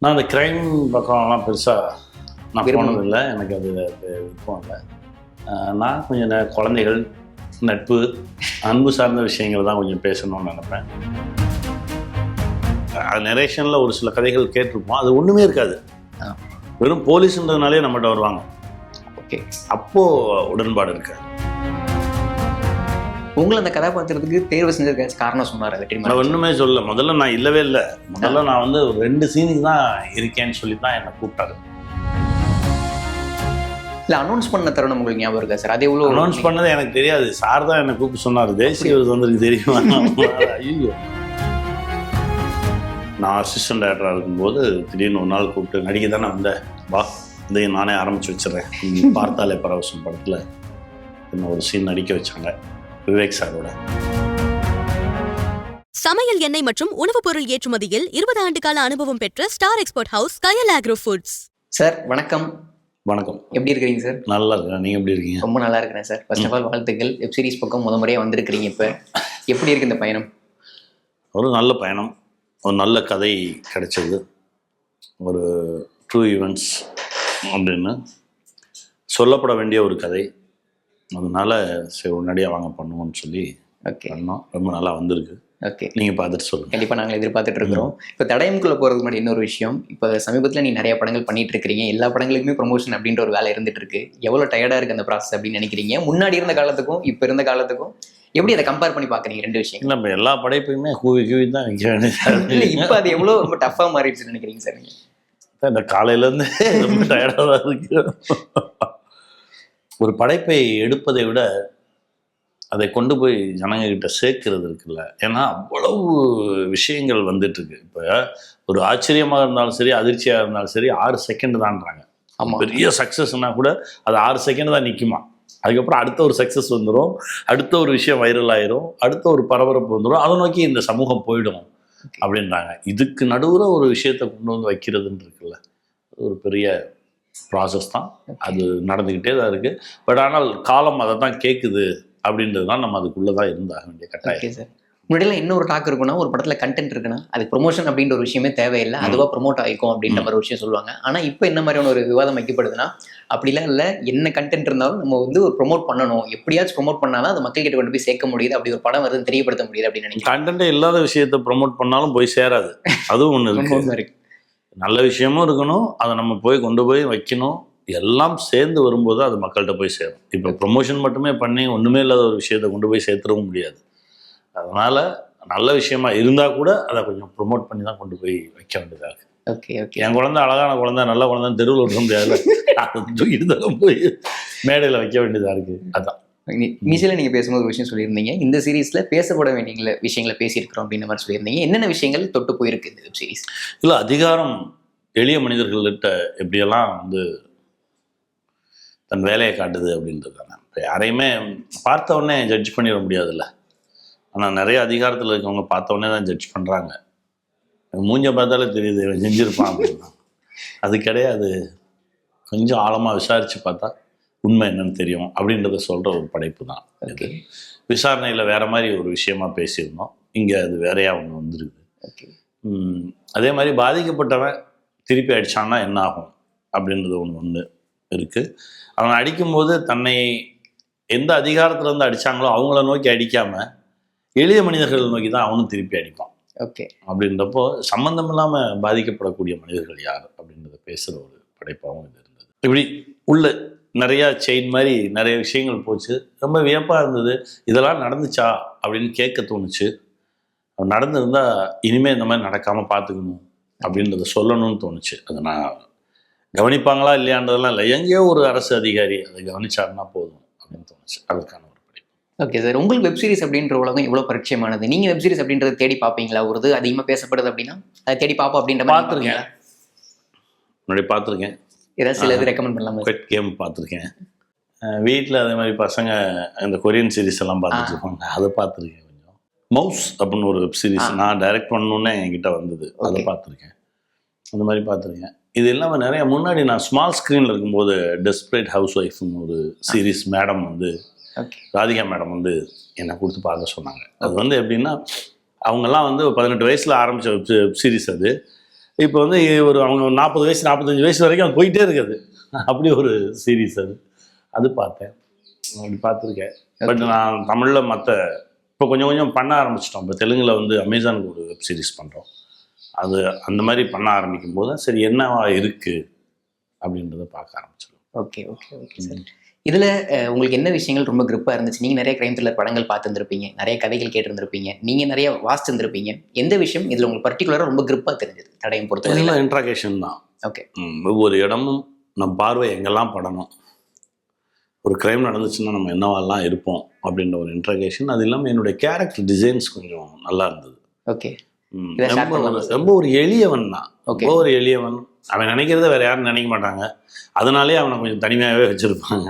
நான் அந்த க்ரைம் பக்கம்லாம் பெருசாக நான் போனதில்லை, எனக்கு அது விருப்பம் இல்லை. நான் கொஞ்சம் குழந்தைகள், நட்பு, அன்பு சார்ந்த விஷயங்கள் தான் கொஞ்சம் பேசணும்னு நினைப்பேன். அது நரேஷனில் ஒரு சில கதைகள் கேட்டிருப்போம், அது ஒன்றுமே இருக்காது. வெறும் போலீஸுன்றதுனாலே நம்மகிட்ட வருவாங்க. ஓகே, அப்போது உடன்பாடு இருக்காது. உங்களை அந்த கதாபாத்திரத்துக்கு தேர்வு செஞ்சதுக்கு காரணம் சொன்னார் வெற்றிமாறன்? நான் ஒன்றுமே சொல்ல, முதல்ல நான் இல்லவே இல்லை. முதல்ல நான் வந்து ஒரு 2 சீனுக்கு தான் இருக்கேன்னு சொல்லி தான் என்னை கூப்பிட்டாரு. இல்லை, அனௌன்ஸ் பண்ண தருணம் உங்களுக்கு ஞாபகம் இருக்கா சார்? அது எவ்வளோ அனௌன்ஸ் பண்ணது எனக்கு தெரியாது. சார் தான் என்னை கூப்பிட்டு சொன்னார், தேசிய விருது வந்துருக்கு தெரியுமா? ஐயோ, நான் அசிஸ்டன்ட் டைரக்டராக இருக்கும்போது திடீர்னு ஒரு நாள் கூப்பிட்டு, நடிக்க தானே வந்தேன், வா இதையும் நானே ஆரம்பித்து வச்சிடறேன். பார்த்தாலே பரவசம் படத்தில் என்ன ஒரு சீன் நடிக்க வச்சாங்க விவேக் சாரோட. சமையல் எண்ணெய் மற்றும் உணவுப் பொருள் ஏற்றுமதியில் 20 ஆண்டு கால அனுபவம் பெற்ற ஸ்டார் எக்ஸ்போர்ட் ஹவுஸ் கயல் ஆக்ரோ ஃபுட்ஸ். சார் வணக்கம். வணக்கம். எப்படி இருக்கிறீங்க சார்? நல்லா இருக்கேன், நீங்கள் எப்படி இருக்கீங்க? ரொம்ப நல்லா இருக்கிறேன் சார். ஃபர்ஸ்ட் ஆஃப் ஆல் வாழ்த்துக்கள். வெப் சீரிஸ் பக்கம் முறையாக வந்திருக்கிறீங்க. இப்போ எப்படி இருக்கு இந்த பயணம்? ஒரு நல்ல பயணம், ஒரு நல்ல கதை கிடைச்சது, ஒரு ட்ரூ ஈவெண்ட்ஸ் அப்படின்னு சொல்லப்பட வேண்டிய ஒரு கதை. அதனால சரி உடனடியாக வாங்க பண்ணுவோம்னு சொல்லி பண்ணோம். ரொம்ப நல்லா வந்திருக்கு. ஓகே, நீங்கள் பார்த்துட்டு சொல்லுங்கள். கண்டிப்பாக நாங்கள் எதிர்பார்த்துட்டு இருக்கிறோம். இப்போ தடயம்குள்ளே போகிறதுக்கு முன்னாடி இன்னொரு விஷயம், இப்போ சமீபத்தில் நீ நிறைய படங்கள் பண்ணிட்டு இருக்கிறீங்க. எல்லா படங்களுக்குமே ப்ரொமோஷன் அப்படின்ற ஒரு வேலை இருந்துட்டு இருக்கு. எவ்வளோ டயர்டாக இருக்குது அந்த ப்ராசஸ் அப்படின்னு நினைக்கிறீங்க? முன்னாடி இருந்த காலத்துக்கும் இப்போ இருந்த காலத்துக்கும் எப்படி அதை கம்பேர் பண்ணி பார்க்குறீங்க? 2 விஷயம். இல்லை, நம்ம எல்லா படைப்பையுமே கூவி தான் வைக்க வேண்டியது. இல்லை, இப்போ அது எவ்வளோ ரொம்ப டஃப்பாக மாறிடுச்சுன்னு நினைக்கிறீங்க சார் நீங்கள்? இந்த காலையிலேருந்து ரொம்ப டயர்டாக தான் இருக்கு. ஒரு படைப்பை எடுப்பதை விட அதை கொண்டு போய் ஜனங்கக்கிட்ட சேர்க்கிறது இருக்குல்ல. ஏன்னா அவ்வளவு விஷயங்கள் வந்துட்டுருக்கு. இப்போ ஒரு ஆச்சரியமாக இருந்தாலும் சரி, அதிர்ச்சியாக இருந்தாலும் சரி, 6 செகண்ட் தான்றாங்க. பெரிய சக்ஸஸ்னால் கூட அது 6 செகண்ட் தான் நிற்குமா. அதுக்கப்புறம் அடுத்த ஒரு சக்ஸஸ் வந்துடும், அடுத்த ஒரு விஷயம் வைரல் ஆயிரும், அடுத்த ஒரு பரபரப்பு வந்துடும், அதை நோக்கி இந்த சமூகம் போயிடும் அப்படின்றாங்க. இதுக்கு நடுவில் ஒரு விஷயத்தை கொண்டு வந்து வைக்கிறதுன்னு இருக்குல்ல, ஒரு பெரிய ப்ராசஸ் தான். அது நடந்துக்கிட்டே தான் இருக்குது. பட் ஆனால் காலம் அதை தான் கேட்குது அப்படின்றது தான் நம்ம அதுக்குள்ளே தான் இருந்தாக வேண்டிய கட்டாயம். சார், முன்னாடியெல்லாம் இன்னொரு டாக் இருக்குன்னா, ஒரு படத்தில் கண்டென்ட் இருக்குன்னா அது ப்ரொமோஷன் அப்படின்ற ஒரு விஷயமே தேவையில்லை, அதுவாக ப்ரொமோட் ஆகிக்கும் அப்படின்ற மாதிரி ஒரு விஷயம் சொல்லுவாங்க. ஆனால் இப்போ என்ன மாதிரியான ஒரு விவாதம் வைக்கப்படுதுன்னா, அப்படிலாம் இல்லை, என்ன கண்டென்ட் இருந்தாலும் நம்ம வந்து ஒரு ப்ரொமோட் பண்ணணும், எப்படியாச்சும் ப்ரொமோட் பண்ணாலும் அது மக்கள் கிட்ட கொண்டு போய் சேர்க்க முடியுது, அப்படி ஒரு படம் வருதுன்னு தெரியப்படுத்த முடியுது அப்படின்னு நினைக்கிறேன். கண்டென்ட்டே இல்லாத விஷயத்தை ப்ரொமோட் பண்ணாலும் போய் சேராது. அதுவும் ஒன்று இருக்கு. நல்ல விஷயமும் இருக்கணும், அதை நம்ம போய் கொண்டு போய் வைக்கணும், எல்லாம் சேர்ந்து வரும்போது அது மக்கள்கிட்ட போய் சேரும். இப்போ ப்ரொமோஷன் மட்டுமே பண்ணி ஒன்றுமே இல்லாத ஒரு விஷயத்தை கொண்டு போய் சேர்த்துடவும் முடியாது. அதனால் நல்ல விஷயமா இருந்தால் கூட அதை கொஞ்சம் ப்ரொமோட் பண்ணி தான் கொண்டு போய் வைக்க வேண்டியதாக இருக்குது. ஓகே ஓகே, என் குழந்தை அழகான குழந்தை, நல்ல குழந்தைன்னு தெருவில் விட முடியாது, அதை தூக்கிட்டு போய் மேடையில் வைக்க வேண்டியதாக இருக்குது. அதுதான் மீசில் நீங்கள் பேசும்போது ஒரு விஷயம் சொல்லியிருந்தீங்க, இந்த சீரீஸில் பேசப்பட வேண்டிய விஷயங்களை பேசியிருக்கிறோம் அப்படின்ற மாதிரி சொல்லியிருந்தீங்க. என்னென்ன விஷயங்கள் தொட்டு போயிருக்கு இந்த வெப் சீரிஸ்? இல்லை, அதிகாரம் எளிய மனிதர்கள்கிட்ட எப்படியெல்லாம் வந்து தன் வேலையை காட்டுது அப்படின்றது தானே. இப்போ யாரையுமே பார்த்த உடனே ஜட்ஜ் பண்ணிட முடியாதுல்ல. ஆனால் நிறைய அதிகாரத்தில் இருக்கவங்க பார்த்த உடனே தான் ஜட்ஜ் பண்ணுறாங்க. மூஞ்ச பார்த்தாலே தெரியுது இவன் செஞ்சுருப்பான் அப்படின்னா. அது கிடையாது, கொஞ்சம் ஆழமாக விசாரித்து பார்த்தா உண்மை என்னன்னு தெரியும் அப்படின்றத சொல்கிற ஒரு படைப்பு தான் இது. விசாரணையில் வேறு மாதிரி ஒரு விஷயமா பேசியிருந்தோம், இங்கே அது வேறையாக ஒன்று வந்துருக்கு. அதே மாதிரி பாதிக்கப்பட்டவன் திருப்பி அடித்தான்னா என்ன ஆகும் அப்படின்றது ஒன்று இருக்குது. அவன் அடிக்கும்போது தன்னை எந்த அதிகாரத்துலேருந்து அடித்தாங்களோ அவங்கள நோக்கி அடிக்காமல் எளிய மனிதர்களை நோக்கி தான் அவனும் திருப்பி அடிப்பான். ஓகே, அப்படின்றப்போ சம்மந்தம் இல்லாமல் பாதிக்கப்படக்கூடிய மனிதர்கள் யார் அப்படின்றத பேசுகிற ஒரு படைப்பாகவும் இது இருந்தது. இப்படி உள்ள நிறையா செயின் மாதிரி நிறைய விஷயங்கள் போச்சு. ரொம்ப வியப்பாக இருந்தது. இதெல்லாம் நடந்துச்சா அப்படின்னு கேட்க தோணுச்சு. நடந்திருந்தால் இனிமேல் இந்த மாதிரி நடக்காமல் பார்த்துக்கணும் அப்படின்றத சொல்லணும்னு தோணுச்சு. அதை நான் கவனிப்பாங்களா இல்லையான்றதெல்லாம் இல்லை, எங்கேயோ ஒரு அரசு அதிகாரி அதை கவனிச்சாருன்னா போதும் அப்படின்னு தோணுச்சு. அதுக்கான ஒரு படைப்பு. ஓகே சார், உங்களுக்கு வெப் சீரிஸ் அப்படின்ற உலகம் எவ்வளோ பரிச்சயமானது? நீங்கள் வெப் சீரிஸ் அப்படின்றத தேடி பார்ப்பீங்களா? ஒரு இது அதிகமாக பேசப்படுது அப்படின்னா அதை தேடி பார்ப்போம் அப்படின்ற மாதிரி பார்த்துருக்கேன், முன்னாடி பார்த்துருக்கேன். ஏதாவது சில இது ரெக்கமெண்ட் பண்ணலாமா? குவைட் கேம் பார்த்துருக்கேன். வீட்டில் அதே மாதிரி பசங்க இந்த கொரியன் சீரிஸ் எல்லாம் பார்த்துட்டு இருப்பாங்க, அதை பார்த்துருக்கேன். கொஞ்சம் மவுஸ் அப்படின்னு ஒரு வெப் சீரிஸ் நான் டைரக்ட் பண்ணணுன்னே என்கிட்ட வந்தது, அதை பார்த்துருக்கேன். அந்த மாதிரி பார்த்துருக்கேன். இது இல்லாமல் நிறைய முன்னாடி நான் ஸ்மால் ஸ்க்ரீனில் இருக்கும்போது டெஸ்பரேட் ஹவுஸ் ஒய்ஃப்னு ஒரு சீரீஸ் மேடம் வந்து ராதிகா மேடம் வந்து என்னை கொடுத்து பார்க்க சொன்னாங்க. அது வந்து எப்படின்னா அவங்கெல்லாம் வந்து 18 வயசில் ஆரம்பித்த வெப் சீரிஸ். அது இப்போ வந்து ஒரு அவங்க 40 வயசு 45 வயசு வரைக்கும் அது போயிட்டே இருக்குது. அப்படி ஒரு சீரீஸ் அது பார்த்தேன். அப்படி பார்த்துருக்கேன். பட் நான் தமிழில் இப்போ கொஞ்சம் கொஞ்சம் பண்ண ஆரம்பிச்சிட்டோம். இப்போ தெலுங்கில் வந்து அமேசானுக்கு ஒரு வெப் சீரிஸ் பண்ணுறோம். அது அந்த மாதிரி பண்ண ஆரம்பிக்கும் போது தான் சரி என்னவா இருக்குது அப்படின்றத பார்க்க ஆரம்பிச்சிடும். Okay okay okay sir. இதில் உங்களுக்கு என்ன விஷயங்கள் ரொம்ப கிரிப்பாக இருந்துச்சு? நீங்கள் நிறைய கிரைம் த்ரில்லர் படங்கள் பார்த்துருந்துருப்பீங்க, நிறைய கதைகள் கேட்டிருந்திருப்பீங்க, நீங்கள் நிறைய வாசிச்சிருந்துருப்பீங்க. எந்த விஷயம் இதில் உங்களுக்கு பர்டிகுலராக ரொம்ப கிரிப்பாக தெரிஞ்சது தடயம் பொறுத்த எல்லாம் இன்ட்ராகேஷன் தான். ஓகே. ஒவ்வொரு இடமும் நம் பார்வை எங்கெல்லாம் படணும், ஒரு க்ரைம் நடந்துச்சுன்னா நம்ம என்னவாலாம் இருப்போம் அப்படின்ற ஒரு இன்ட்ராகேஷன். அது இல்லாமல் என்னுடைய கேரக்டர் டிசைன்ஸ் கொஞ்சம் நல்லா இருந்தது. ஓகே. ரொம்ப ஒரு எளியவன் தான். ரொம்ப ஒரு எளியவன். அவன் நினைக்கிறத வேற யாரும் நினைக்க மாட்டாங்க. அதனாலே அவனை கொஞ்சம் தனிமையாகவே வச்சுருப்பாங்க.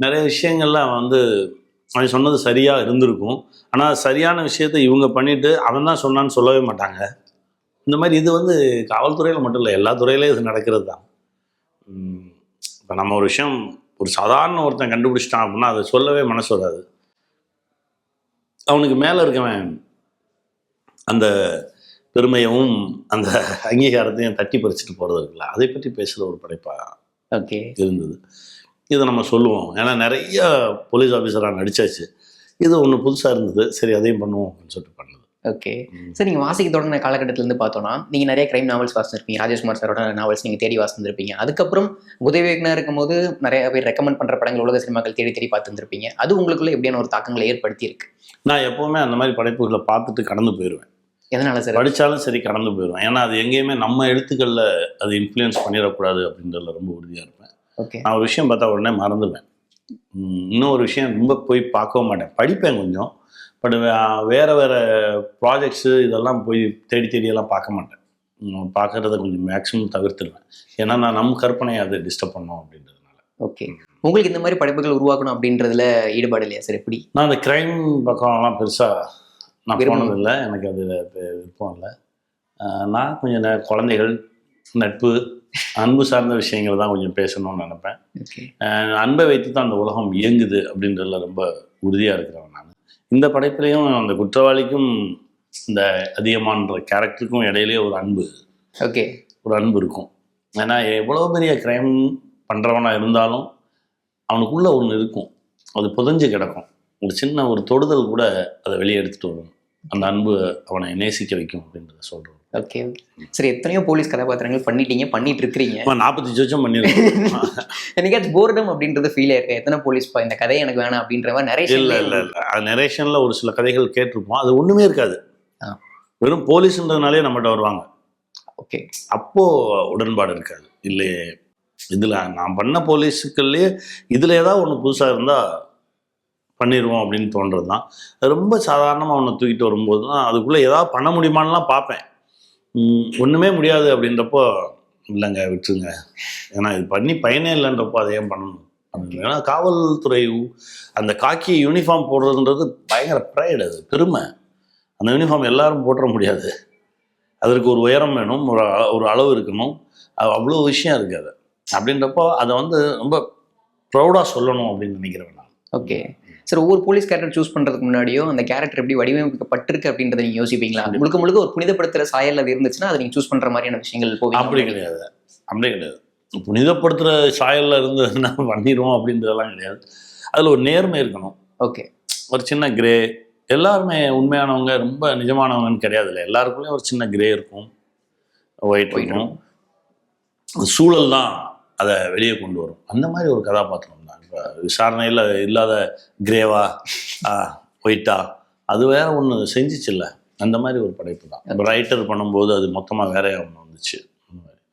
நிறைய விஷயங்கள்ல அவன் சொன்னது சரியாக இருந்திருக்கும். ஆனால் சரியான விஷயத்தை இவங்க பண்ணிட்டு அவன் தான் சொன்னான்னு சொல்லவே மாட்டாங்க. இந்த மாதிரி இது காவல்துறையில் மட்டும் இல்லை, எல்லா துறையிலையும் இது நடக்கிறது தான். இப்போ நம்ம ஒரு விஷயம் ஒரு சாதாரண ஒருத்தன் கண்டுபிடிச்சிட்டான் அப்படின்னா அதை சொல்லவே மனசு வராது. அவனுக்கு மேலே இருக்கவன் அந்த பெருமையவும் அந்த அங்கீகாரத்தையும் தட்டி பறிச்சுட்டு போகிறது இருக்குல்ல, அதை பற்றி பேசுகிற ஒரு படைப்பாக இருந்தது. இதை நம்ம சொல்லுவோம். ஏன்னா நிறைய போலீஸ் ஆஃபீஸராக நடித்தாச்சு. இது ஒன்று புதுசாக இருந்தது, சரி அதையும் பண்ணுவோம் அப்படின்னு சொல்லிட்டு பண்ணது. Okay sir. நீங்கள் வாசிக்க தொடங்கின காலகட்டத்திலேருந்து பார்த்தோன்னா நீங்கள் நிறைய கிரைம் நாவல்ஸ் வாசிச்சிருப்பீங்க. ராஜேஷ்குமார் சாரோட நாவல்ஸ் நீங்கள் தேடி வாசிச்சிருப்பீங்க. அதுக்கப்புறம் உதவி இயக்குனராக இருக்கும்போது நிறைய பேர் ரெக்கமெண்ட் பண்ணுற படங்கள் உலக சினிமாக்கள் தேடி தேடி பார்த்துருந்துருப்பீங்க. அது உங்களுக்குள்ள எப்படியான ஒரு தாக்கங்களை ஏற்படுத்தி இருக்கு? நான் எப்போவுமே அந்த மாதிரி படைப்புகளை பார்த்துட்டு கடந்து போயிடுவேன். எதனால சார்? படித்தாலும் சரி கடந்து போயிடுவேன். ஏன்னா அது எங்கேயுமே நம்ம எழுத்துக்களில் அது இன்ஃப்ளூயன்ஸ் பண்ணிடக்கூடாது அப்படின்றதுல ரொம்ப உறுதியாக இருப்பேன். ஓகே. நான் ஒரு விஷயம் பார்த்தா உடனே மறந்துடுவேன். இன்னும் ஒரு விஷயம் ரொம்ப போய் பார்க்கவும் மாட்டேன். படிப்பேன் கொஞ்சம். பட் வேறு ப்ராஜெக்ட்ஸு இதெல்லாம் போய் தேடி தேடியெல்லாம் பார்க்க மாட்டேன். பார்க்குறத கொஞ்சம் மேக்ஸிமம் தவிர்த்துடுவேன். ஏன்னா நான் நம்ம கற்பனையை அதை டிஸ்டர்ப் பண்ணோம் அப்படின்றதுனால. ஓகே. உங்களுக்கு இந்த மாதிரி படைப்புகள் உருவாக்கணும் அப்படின்றதுல ஈடுபாடு இல்லையா சார்? எப்படி? நான் அந்த க்ரைம் பக்கம்லாம் பெருசாக நான் போனதில்லை. எனக்கு அது விருப்பம் இல்லை. நான் கொஞ்சம் குழந்தைகள், நட்பு, அன்பு சார்ந்த விஷயங்கள் தான் கொஞ்சம் பேசணும்னு நினைப்பேன். அன்பை வைத்து தான் அந்த உலகம் இயங்குது அப்படின்றதுல ரொம்ப உறுதியாக இருக்கிறவன் நான். இந்த படைப்புலையும் அந்த குற்றவாளிக்கும் இந்த அதிகமான்ற கேரக்டருக்கும் இடையிலேயே ஒரு அன்பு ஒரு அன்பு இருக்கும். ஏன்னா எவ்வளோ பெரிய க்ரைம் பண்ணுறவனாக இருந்தாலும் அவனுக்குள்ளே ஒன்று இருக்கும், அது புதஞ்சு கிடக்கும். ஒரு சின்ன ஒரு தொடுதல் கூட அதை வெளியே எடுத்துகிட்டு வரும். அந்த அன்பு அவனை நேசிக்க வைக்கும் அப்படின்றத சொல்கிறோம். Okay okay. சரி, எத்தனையோ போலீஸ் கதாபாத்திரங்கள் பண்ணிட்டு இருக்கிறீங்க. 45 வருஷம் பண்ணிருக்கேன். எனக்கு போர்டம் அப்படின்றது ஃபீல் ஆயிருக்கு. எத்தனை போலீஸ் இந்த கதையை எனக்கு வேணாம் அப்படின்ற மாதிரி நரேஷன் இல்லை அது நரேஷனில் ஒரு சில கதைகள் கேட்டிருப்போம். அது ஒன்றுமே இருக்காது. வெறும் போலீஸ்ன்றதுனாலே நம்மகிட்ட வருவாங்க. ஓகே. அப்போது உடன்பாடு இருக்காது. இல்லையே இதில் நான் பண்ண போலீஸுக்குள்ளேயே இதில் ஏதாவது ஒன்று புதுசாக இருந்தால் பண்ணிடுவோம் அப்படின்னு தோன்றது தான். ரொம்ப சாதாரணமாக ஒன்று தூக்கிட்டு வரும்போது தான் அதுக்குள்ளே ஏதாவது பண்ண முடியுமான்லாம் பார்ப்பேன். ஒன்றுமே முடியாது அப்படின்றப்போ இல்லைங்க விட்டுருங்க, ஏன்னா இது பண்ணி பயனே இல்லைன்றப்போ அதை ஏன் பண்ணணும் அப்படின்னு. ஏன்னா காவல்துறை அந்த காக்கி யூனிஃபார்ம் போடுறதுன்றது பயங்கர ப்ரைடு, அது பெருமை. அந்த யூனிஃபார்ம் எல்லாரும் போட்டுற முடியாது. அதற்கு ஒரு உயரம் வேணும், ஒரு அளவு இருக்கணும், அவ்வளோ விஷயம் இருக்குது. அப்படின்றப்போ அதை ரொம்ப ப்ரௌடாக சொல்லணும் அப்படின்னு நினைக்கிறேன் நான். Okay sir. ஒவ்வொரு போலீஸ் கேரக்டர் சூஸ் பண்ணுறதுக்கு முன்னாடியோ அந்த கேரக்டர் எப்படி வடிவமைக்கப்பட்டிருக்கு அப்படின்றத நீங்கள் யோசிப்பீங்களா? முழுக்க முழுக்க ஒரு புனிதப்படுத்துகிற சாயல் அது இருந்துச்சுன்னா அதை நீங்கள் சூஸ் பண்ணுற மாதிரியான விஷயங்கள் போகும். அப்படி கிடையாது. புனிதப்படுத்துகிற சாயலில் இருந்ததுன்னா பண்ணிடுவோம் அப்படின்றதெல்லாம் கிடையாது. அதில் ஒரு நேர்மை இருக்கணும். ஓகே. ஒரு சின்ன கிரே. எல்லாருமே உண்மையானவங்க ரொம்ப நிஜமானவங்கன்னு கிடையாது இல்லை, எல்லாருக்குள்ளேயும் ஒரு சின்ன கிரே இருக்கும், ஒயிட் இருக்கும். சூழல் தான் அதை வெளியே கொண்டு வரும். அந்த மாதிரி ஒரு கதாபாத்திரம் தான். இப்போ விசாரணையில் இல்லாத கிரேவா ஒயிட்டா அது வேற ஒன்று செஞ்சிச்சுல்ல, அந்த மாதிரி ஒரு படைப்பு தான். இப்போ ரைட்டர் பண்ணும்போது அது மொத்தமாக வேறையாக ஒன்று வந்துச்சு.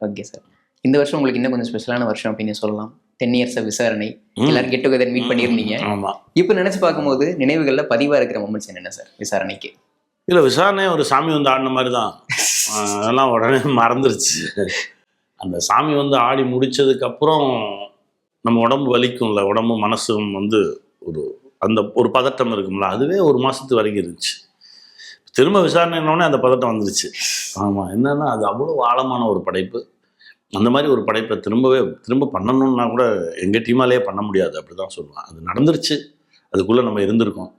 Okay sir. இந்த வருஷம் உங்களுக்கு இன்னும் கொஞ்சம் ஸ்பெஷலான வருஷம் அப்படின்னு சொல்லலாம். 10 years விசாரணை, எல்லாரும் கெட் டுகெதர் மீட் பண்ணியிருந்தீங்க. ஆமாம். இப்போ நினச்சி பார்க்கும்போது நினைவுகளில் பதிவாக இருக்கிற மொமெண்ட்ஸ் என்னென்ன சார் விசாரணைக்கு? இல்லை, விசாரணை ஒரு சாமி ஆடின மாதிரி தான். அதெல்லாம் உடனே மறந்துருச்சு. அந்த சாமி ஆடி முடித்ததுக்கப்புறம் நம்ம உடம்பு வலிக்கும்ல, உடம்பு மனசும் ஒரு பதட்டம் இருக்கும்ல, அதுவே ஒரு மாதத்து வரைக்கும் இருந்துச்சு. திரும்ப விசாரணைன்னொடனே அந்த பதட்டம் வந்துருச்சு. ஆமாம், என்னென்னா அது அவ்வளோ ஆழமான ஒரு படைப்பு. அந்த மாதிரி ஒரு படைப்பை திரும்ப பண்ணணும்னா கூட எங்கள் டீமாலேயே பண்ண முடியாது, அப்படி தான் சொல்லுவேன். அது நடந்துருச்சு, அதுக்குள்ளே நம்ம இருந்திருக்கோம்.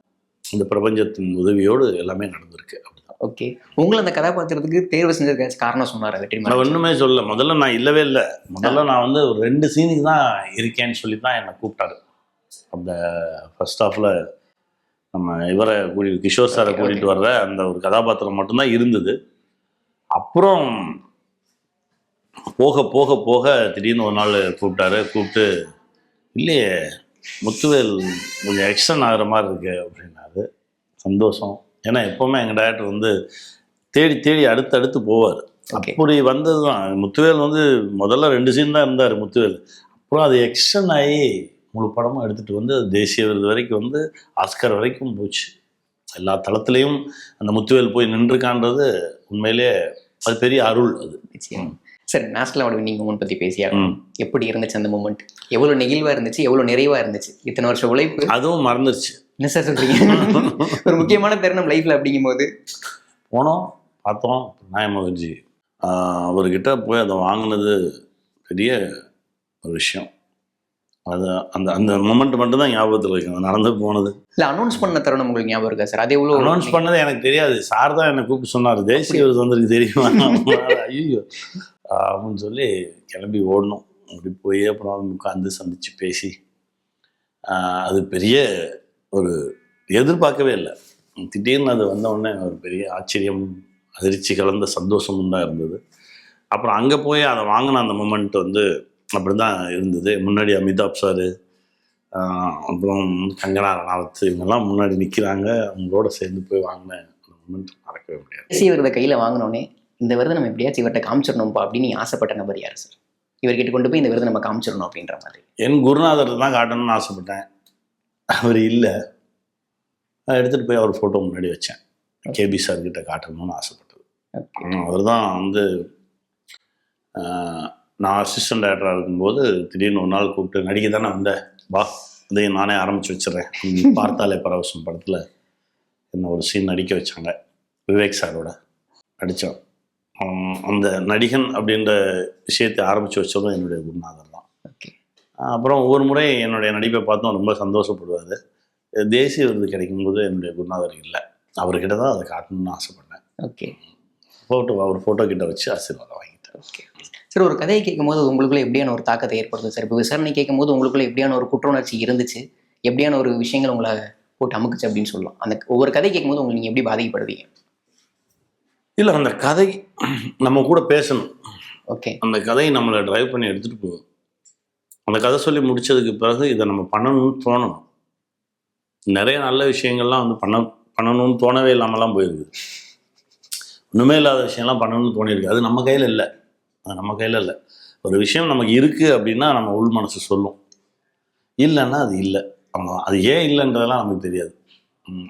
இந்த பிரபஞ்சத்தின் உதவியோடு எல்லாமே நடந்திருக்கு. அப்படிதான். ஓகே. உங்களை அந்த கதாபாத்திரத்துக்கு தேர்வு செஞ்சதுக்கு காரணம் சொன்னாரா நான் வெற்றிமாறன்? ஒன்றுமே சொல்லல. முதல்ல நான் இல்லவே இல்லை. முதல்ல நான் வந்து ஒரு 2 சீனுக்கு தான் இருக்கேன்னு சொல்லி தான் என்னை கூப்பிட்டாரு. அந்த ஃபர்ஸ்ட் ஹாஃபில் நம்ம இவரை கிஷோர் சாரை Okay, கூட்டிகிட்டு வர்ற அந்த ஒரு கதாபாத்திரம் மட்டும்தான் இருந்தது. அப்புறம் போக போக போக திடீர்னு ஒரு நாள் கூப்பிட்டு இல்லையே முத்துவேல் கொஞ்சம் எக்ஸ்டன் ஆகிற மாதிரி இருக்கு அப்படின்னாரு. சந்தோஷம். ஏன்னா எப்போவுமே எங்கள் டைரக்டர் வந்து தேடி தேடி அடுத்து போவார். ஓகே. அப்படி வந்தது தான். முத்துவேல் வந்து முதல்ல 2 சீன் தான் இருந்தார் முத்துவேல். அப்புறம் அது எக்ஸ்டன் ஆகி முழு படமும் எடுத்துகிட்டு வந்து அது தேசிய விருது வரைக்கும் வந்து ஆஸ்கர் வரைக்கும் போச்சு. எல்லா தளத்துலேயும் அந்த முத்துவேல் போய் நின்றுக்கான்றது உண்மையிலே அது பெரிய அருள். அது நிச்சயம். Sir, national award winning moment பற்றி பேசியாங்க. எப்படி இருந்துச்சு அந்த மூமெண்ட்? எவ்வளோ நெகிழ்வாக இருந்துச்சு, எவ்வளோ நிறைவாக இருந்துச்சு? இத்தனை வருஷம் உழைப்பு அதுவும் மறந்துருச்சு. என்ன சார் சொல்கிறீங்க? ஒரு முக்கியமான தருணம் லைஃப்பில் அப்படிங்கும்போது போனோம், பார்த்தோம். நாய மகர்ஜி அவர்கிட்ட போய் அதை வாங்கினது பெரிய ஒரு விஷயம். அது அந்த அந்த மொமெண்ட் மட்டும்தான் ஞாபகத்தில் இருக்கு. நடந்து போனது இல்லை, அனௌன்ஸ் பண்ண தருணம் உங்களுக்கு ஞாபகம் இருக்கா சார்? அது எவ்வளோ அனௌன்ஸ் பண்ணது எனக்கு தெரியாது. சார் தான் என்னை கூப்பிட்டு சொன்னார், தேசிய விருது வந்திருக்கு தெரியுமா? ஐயோ அப்படின்னு சொல்லி கிளம்பி ஓடணும். அப்படி போய் அப்புறம் உட்காந்து சந்தித்து பேசி அது பெரிய ஒரு எதிர்பார்க்கவே இல்லை. திடீர்னு அது வந்தவுடனே ஒரு பெரிய ஆச்சரியம், அதிர்ச்சி கலந்த சந்தோஷமும் தான் இருந்தது. அப்புறம் அங்கே போய் அதை வாங்கின அந்த மொமெண்ட் வந்து அப்படி தான் இருந்தது. முன்னாடி அமிதாப் சார், அப்புறம் கங்கனா ரனாவத் இவங்கெல்லாம் முன்னாடி நிற்கிறாங்க. அவங்களோட சேர்ந்து போய் வாங்கின அந்த மொமெண்ட் மறக்கவே முடியாது. தேசிய விருதை கையில் வாங்கினோடனே இந்த விருதை நம்ம எப்படியாச்சும் இவர்கிட்ட காமிச்சிடணும்ப்பா அப்படின்னு நீ ஆசைப்பட்ட நபர் யார் சார்? இவர்கிட்ட கொண்டு போய் இந்த விருதை நம்ம காமிச்சிடணும் அப்படின்ற மாதிரி. என் குருநாதர் தான் காட்டணும்னு ஆசைப்பட்டேன். அவர் இல்லை. எடுத்துகிட்டு போய் அவர் ஃபோட்டோ முன்னாடி வச்சேன். கேபி சார்கிட்ட காட்டணும்னு ஆசைப்பட்டது. அவர் தான் வந்து நான் அசிஸ்டன்ட் டைரக்டராக இருக்கும்போது திடீர்னு ஒரு நாள் கூப்பிட்டு, நடிக்க தானே வந்தேன், வா அதையும் நானே ஆரம்பித்து வச்சிடறேன். பார்த்தாலே பரவசம் படத்தில் என்ன ஒரு சீன் நடிக்க வச்சாங்க. விவேக் சாரோட நடித்தோம். அந்த நடிகன் அப்படின்ற விஷயத்தை ஆரம்பித்து வச்சதும் என்னுடைய குருநாதர் தான். ஓகே. அப்புறம் ஒவ்வொரு முறை என்னுடைய நடிப்பை பார்த்தோம் ரொம்ப சந்தோஷப்படுவார். தேசிய விருது கிடைக்கும்போது என்னுடைய குருநாதர் இல்லை. அவர்கிட்ட தான் அதை காட்டணும்னு ஆசைப்பட்டேன். ஓகே. அவர் ஃபோட்டோ கிட்ட வச்சு ஆசீர்வாதம் வாங்கிட்டேன். ஓகே சார், ஒரு கதையை கேட்கும்போது உங்களுக்குள்ள எப்படியான ஒரு தாக்கத்தை ஏற்படுது சார்? இப்போ விசாரணை கேட்கும்போது உங்களுக்குள்ள எப்படியான ஒரு குற்றுணர்ச்சி இருந்துச்சு, எப்படியான ஒரு விஷயங்கள் உங்களை போட்டு அமுக்குச்சு அப்படின்னு சொல்லலாம். அந்த ஒவ்வொரு கதை கேட்கும்போது உங்களுக்கு நீங்கள் எப்படி பாதிக்கப்படுவீங்க? இல்லை, அந்த கதை நம்ம கூட பேசணும். ஓகே. அந்த கதையை நம்மளை டிரைவ் பண்ணி எடுத்துகிட்டு போகும். அந்த கதை சொல்லி முடித்ததுக்கு பிறகு இதை நம்ம பண்ணணும்னு தோணணும். நிறைய நல்ல விஷயங்கள்லாம் வந்து பண்ணணும்னு தோணவே இல்லாமலாம் போயிருக்கு. ஒன்றுமே இல்லாத விஷயம்லாம் பண்ணணும்னு தோணியிருக்கு. அது நம்ம கையில் இல்லை. அது நம்ம கையில் இல்லை. ஒரு விஷயம் நமக்கு இருக்குது அப்படின்னா நம்ம உள் மனசு சொல்லும். இல்லைன்னா அது இல்லை. அது ஏன் இல்லைன்றதெல்லாம் நமக்கு தெரியாது.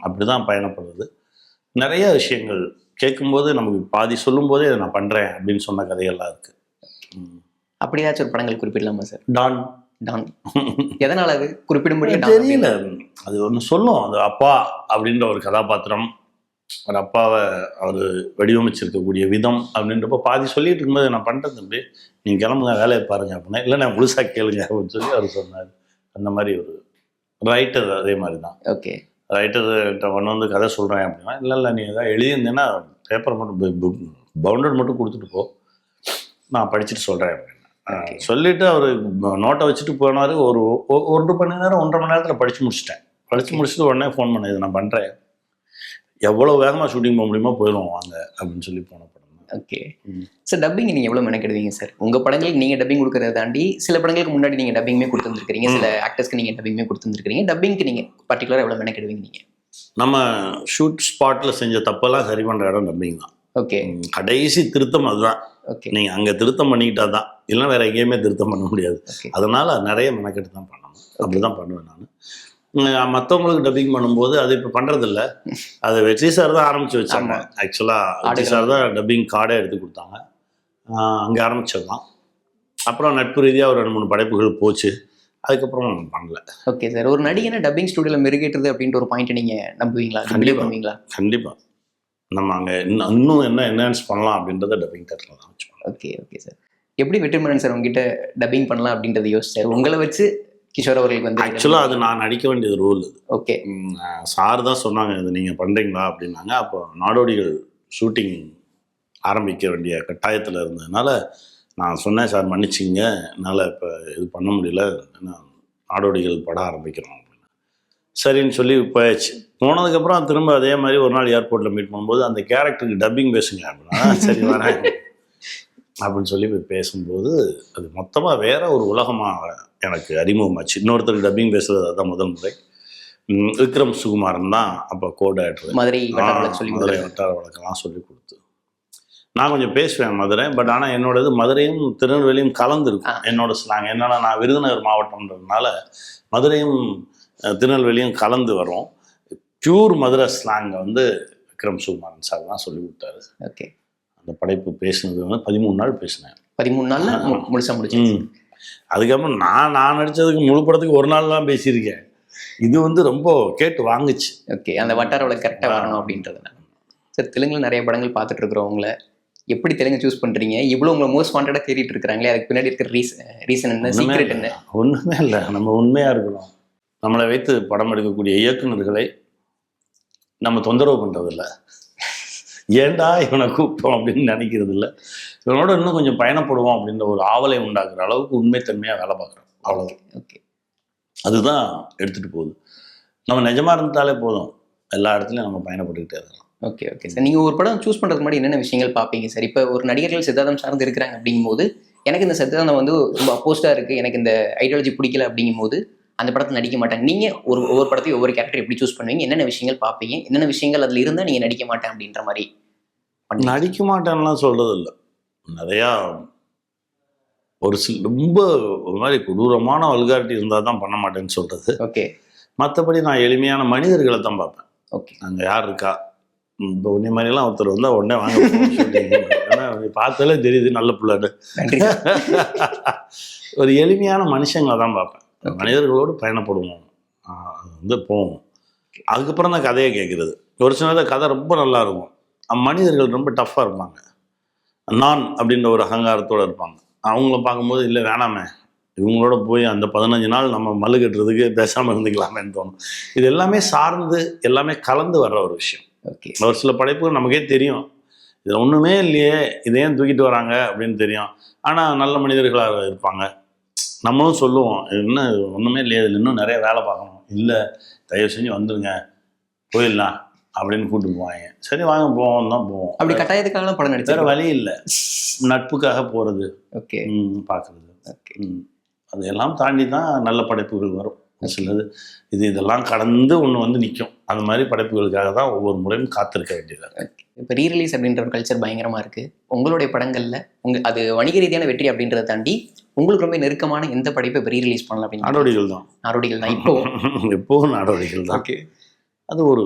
அப்படி தான் பயணப்படுறது. நிறைய விஷயங்கள் கேட்கும்போது நமக்கு பாதி சொல்லும்போதே இதை நான் பண்ணுறேன் அப்படின்னு சொன்ன கதைகள்லாம் இருக்குது. அப்படி ஏதாச்சும் ஒரு படங்கள் குறிப்பிடலாமா சார்? டான் எதனால் அது குறிப்பிடும்படி தெரியல. அது ஒன்று சொல்லும். அது அப்பா அப்படின்ற ஒரு கதாபாத்திரம், ஒரு அப்பாவை அவர் வடிவமைச்சிருக்கக்கூடிய விதம் அப்படின்றப்ப பாதி சொல்லிட்டு இருக்கும்போது நான் பண்ணுறது தம்பி, நீங்கள் கிளம்புங்க வேலையை பாருங்க அப்படின்னா, இல்லை நான் முழுசாக கேளுங்க அப்படின்னு சொல்லி அவர் சொன்னார். அந்த மாதிரி ஒரு ரைட்டர் அதே மாதிரி தான். ஓகே. ரைட்டர்கிட்ட ஒன்று வந்து கதை சொல்கிறேன் அப்படின்னா, இல்லை நீ எதாவது எழுதியிருந்தேன்னா பேப்பரை மட்டும் பவுண்டட் மட்டும் கொடுத்துட்டு போ, நான் படிச்சுட்டு சொல்கிறேன் அப்படின்னா சொல்லிவிட்டு அவர் நோட்டை வச்சுட்டு போனார். ஒரு 1 மணி நேரம் 1.5 மணி நேரத்தில் படித்து முடிச்சுட்டு உடனே ஃபோன் பண்ண, இது நான் பண்ணுறேன், எவ்வளோ வேகமாக ஷூட்டிங் போக முடியுமோ போயிடுவோம் வாங்க அப்படின்னு சொல்லி போன படம். ஓகே சார், டப்பிங் நீங்கள் எவ்வளோ மெனக்கெடுவீங்க சார்? உங்கள் படங்களுக்கு நீங்கள் டப்பிங் கொடுக்குறத தாண்டி சில படங்களுக்கு முன்னாடி நீங்கள் டப்பிங்குமே கொடுத்துருந்துருக்கீங்க, சில ஆக்டர்ஸ்க்கு நீங்கள் டப்பிங்குமே கொடுத்துருந்துருக்கீங்க. டப்பிங்க்கு நீங்கள் பர்டிகுலராக எவ்வளோ மெனக்கெடுவீங்க நீங்கள்? நம்ம ஷூட் ஸ்பாட்டில் செஞ்ச தப்பெல்லாம் சரி பண்ணுற இடம் டப்பிங் தான். ஓகே. கடைசி திருத்தம் அதுதான். ஓகே. நீங்கள் அங்கே திருத்தம் பண்ணிக்கிட்டா தான், இல்லைன்னா வேறு எங்கேயுமே திருத்தம் பண்ண முடியாது. அதனால் நிறைய மெனக்கெட்டு தான் பண்ணணும். அப்படி தான் பண்ணுவேன் நான். மற்றவங்களுக்கு டப்பிங் பண்ணும்போது அது இப்போ பண்ணுறதில்ல. அது வெற்றி சார் தான் ஆரம்பித்து வச்சாங்க. ஆக்சுவலாக வெற்றி சார் தான் டப்பிங் கார்டே எடுத்து கொடுத்தாங்க. அங்கே ஆரம்பித்தது தான். அப்புறம் நட்பு ரீதியாக ஒரு 2-3 படைப்புகள் போச்சு. அதுக்கப்புறம் பண்ணல. ஓகே சார், ஒரு நடிகனை டப்பிங் ஸ்டுடியோவில் மெருகேற்றுறது அப்படின்ற ஒரு பாயிண்ட்டை நீங்கள் நம்புவீங்களா? கண்டிப்பாக பண்ணுவீங்களா? கண்டிப்பாக. நம்ம அங்கே இன்னும் என்ன என்ஹான்ஸ் பண்ணலாம் அப்படின்றத டப்பிங் தேட்டரில் தான் வச்சு பண்ணலாம். ஓகே. ஓகே சார், எப்படி வெற்றிமாறன் சார் உங்ககிட்ட டப்பிங் பண்ணலாம் அப்படின்றத யோசிச்சார்? உங்களை வச்சு கிஷோர் அவர்களுக்கு வந்து ஆக்சுவலாக அது நான் நடிக்க வேண்டியது ரோல். ஓகே. சார் தான் சொன்னாங்க, இது நீங்கள் பண்ணுறீங்களா அப்படின்னாங்க. அப்போ நாடோடிகள் ஷூட்டிங் ஆரம்பிக்க வேண்டிய கட்டாயத்தில் இருந்ததுனால நான் சொன்னேன், சார் மன்னிச்சிங்க, என்னால் இப்போ இது பண்ண முடியல, ஏன்னா நாடோடிகள் படம் ஆரம்பிக்கிறோம் அப்படின்னு. சரின்னு சொல்லி போயாச்சு. போனதுக்கப்புறம் திரும்ப அதே மாதிரி ஒரு நாள் ஏர்போர்ட்டில் மீட் பண்ணும்போது அந்த கேரக்டருக்கு டப்பிங் பேசுங்க அப்படின்னா சரி வரேன் அப்படின்னு சொல்லி போய் பேசும்போது அது மொத்தமாக வேற ஒரு உலகமாக எனக்கு அறிமுகமாச்சு. இன்னொருத்தருக்கு டப்பிங் பேசுகிறது அதுதான் முதல் முறை. விக்ரம் சுகுமாரன் தான் அப்போ கோட் ஆக்டர். மதுரை வட்டார வழக்கு சொல்லி மதுரை வட்டார வழக்கெல்லாம் சொல்லி கொடுத்து நான் கொஞ்சம் பேசுவேன் மதுரை. பட் ஆனால் என்னோடது மதுரையும் திருநெல்வேலியும் கலந்துருக்கும் என்னோட ஸ்லாங். என்னன்னா நான் விருதுநகர் மாவட்டம்ன்றதுனால மதுரையும் திருநெல்வேலியும் கலந்து வரும். பியூர் மதுரை ஸ்லாங்கை வந்து விக்ரம் சுகுமாரன் சார் தான் சொல்லி கொடுத்தாரு. ஓகே. அந்த படைப்பு பேசினது வந்து 13 நாள் பேசினேன். 13 நாள்ல முழுசா முடிச்சு. அதுக்கப்புறம் நான் நடித்ததுக்கு முழு படத்துக்கு ஒரு நாள் தான் பேசியிருக்கேன். இது வந்து ரொம்ப கேட்டு வாங்குச்சு. ஓகே. அந்த வட்டார வழக்கு கரெக்டாக வரணும் அப்படின்றதுனால. சார், தெலுங்குல நிறைய படங்கள் பார்த்துட்டு இருக்கிறோம். உங்களை எப்படி தெலுங்கு சூஸ் பண்ணுறீங்க? இவ்வளோ உங்களை மோஸ்ட் வாண்டடாக தேடிட்டு இருக்கிறாங்களே, அதுக்கு பின்னாடி இருக்கிற ரீசன் என்ன, சீக்ரெட் என்ன? ஒன்றுமே இல்லை, நம்ம உண்மையாக இருக்கணும். நம்மளை வைத்து படம் எடுக்கக்கூடிய இயக்குநர்களை நம்ம தொந்தரவு பண்ணுறதில்ல. ஏண்டா இவனை கூப்பிட்டோம் அப்படின்னு நினைக்கிறது இல்லை. இவனோட இன்னும் கொஞ்சம் பயணப்படுவோம் அப்படின்ற ஒரு ஆவலை உண்டாக்குற அளவுக்கு உண்மைத்தன்மையாக வேலை பார்க்குறோம். அவ்வளோதான். ஓகே. அதுதான் எடுத்துகிட்டு போகுது. நம்ம நிஜமாக இருந்தாலே போதும், எல்லா இடத்துலையும் நம்ம பயணப்பட்டுக்கிட்டே இருக்கலாம். ஓகே. ஓகே சார், நீங்கள் ஒரு படம் சூஸ் பண்ணுறதுக்கு முன்னாடி என்னென்ன விஷயங்கள் பார்ப்பீங்க சார்? இப்போ ஒரு நடிகர்கள் சித்தாந்தம் சார்ந்து இருக்கிறாங்க அப்படிங்கும்போது, எனக்கு இந்த சித்தாந்தம் வந்து ரொம்ப அப்போஸ்டாக இருக்குது, எனக்கு இந்த ஐடியாலஜி பிடிக்கல அப்படிங்கும்போது அந்த படத்தை நடிக்க மாட்டாங்க. நீங்கள் ஒவ்வொரு படத்தையும் ஒவ்வொரு கேரக்டர் எப்படி சூஸ் பண்ணுவீங்க? என்னென்ன விஷயங்கள் பார்ப்பீங்க? என்னென்ன விஷயங்கள் அதில் இருந்தால் நீங்கள் நடிக்க மாட்டேன் அப்படின்ற மாதிரி? நடிக்க மாட்டேன்லாம் சொல்கிறது இல்லை. நிறையா ஒரு ரொம்ப ஒரு மாதிரி கொடூரமான வல்காரிட்டி இருந்தால் தான் பண்ண மாட்டேன்னு சொல்கிறது. ஓகே. மற்றபடி நான் எளிமையான மனிதர்களை தான் பார்ப்பேன். ஓகே. அங்கே யார் இருக்கா, இப்போ உன்னை மாதிரிலாம் ஒருத்தர் வந்தால் உடனே வாங்க ஏன்னா பார்த்தாலே தெரியுது நல்ல பிள்ளைன்னு. ஒரு எளிமையான மனுஷங்களை தான் பார்ப்பேன். மனிதர்களோடு பயணப்படுவோம், வந்து போவோம். அதுக்கப்புறம் தான் கதையை கேட்குறது. ஒரு சில கதை ரொம்ப நல்லா இருக்கும், மனிதர்கள் ரொம்ப டஃப்பாக இருப்பாங்க, நான் அப்படின்ற ஒரு அகங்காரத்தோடு இருப்பாங்க. அவங்கள பார்க்கும்போது இல்லை வேணாமே, இவங்களோட போய் அந்த 15 நாள் நம்ம மல்லு கட்டுறதுக்கு பேசாமல் இருந்துக்கலாமேன்னு தோணும். இது எல்லாமே சார்ந்து எல்லாமே கலந்து வர்ற ஒரு விஷயம். ஓகே. ஒரு சில படைப்புகள் நமக்கே தெரியும், இதில் ஒன்றுமே இல்லையே, இதையும் தூக்கிட்டு வராங்க அப்படின்னு தெரியும். ஆனால் நல்ல மனிதர்களாக இருப்பாங்க. நம்மளும் சொல்லுவோம், என்ன ஒன்றுமே இல்லையே, இதில் இன்னும் நிறைய வேலை பார்க்கணும், இல்லை தயவு செஞ்சு வந்துடுங்க போயிடலாம் அப்படின்னு கூப்பிட்டு போவாங்க. சரி வாங்க போவோம் தான் போவோம். அப்படி கட்டாயத்துக்காக படம் நடிச்சு வேறு வழி இல்லை, நட்புக்காக போகிறது. ஓகே. பார்க்குறது. ஓகே. அதையெல்லாம் தாண்டி தான் நல்ல படைப்புகள் வரும். சிலது இதெல்லாம் கடந்து ஒன்று வந்து நிற்கும். அந்த மாதிரி படைப்புகளுக்காக தான் ஒவ்வொரு முறையும் காத்திருக்க வேண்டியதாக. இப்போ ரீரிலீஸ் அப்படின்ற ஒரு கல்ச்சர் பயங்கரமாக இருக்குது. உங்களுடைய படங்களில் அது வணிக ரீதியான வெற்றி அப்படின்றத தாண்டி உங்களுக்கு ரொம்ப நெருக்கமான எந்த படைப்பை இப்போ ரீரிலீஸ் பண்ணலாம் அப்படின்னு? நாடோடிகள் தான். நாடோடிகள் தான் இப்போவும் நாடோடிகள் தான். ஓகே. அது ஒரு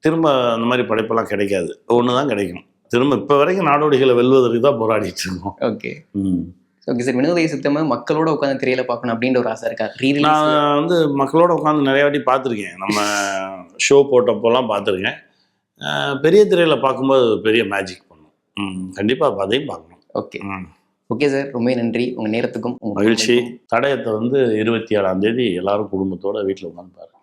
திரும்ப அந்த மாதிரி படைப்பெல்லாம் கிடைக்காது, ஒன்று தான் கிடைக்கும். திரும்ப இப்போ வரைக்கும் நாடோடிகளை வெல்வதற்கு தான் போராடிட்டு இருக்கோம். ஓகே. ஓகே சார், வினோதய சித்தமாக மக்களோட உட்காந்து திரையில பார்க்கணும் அப்படின்ற ஒரு ஆசை இருக்கா? நான் வந்து மக்களோட உட்காந்து நிறைய வாட்டி பார்த்துருக்கேன். நம்ம ஷோ போட்டப்போலாம் பார்த்துருக்கேன். பெரிய திரையில் பார்க்கும்போது பெரிய மேஜிக் பண்ணும். கண்டிப்பாக அதையும் பார்க்கணும். ஓகே. ஓகே சார், ரொம்ப நன்றி உங்கள் நேரத்துக்கும். மகிழ்ச்சி. தடயத்தை வந்து 27ஆம் தேதி எல்லாரும் குடும்பத்தோட வீட்டில் உட்காந்து பாருங்க.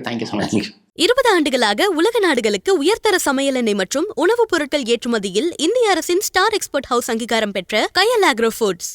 Thank you so much. 20 ஆண்டுகளாக உலக நாடுகளுக்கு உயர்தர சமையல் எண்ணெய் மற்றும் உணவுப் பொருட்கள் ஏற்றுமதியில் இந்திய அரசின் ஸ்டார் எக்ஸ்போர்ட் ஹவுஸ் அங்கீகாரம் பெற்ற கயல் ஆக்ரோ ஃபுட்ஸ்.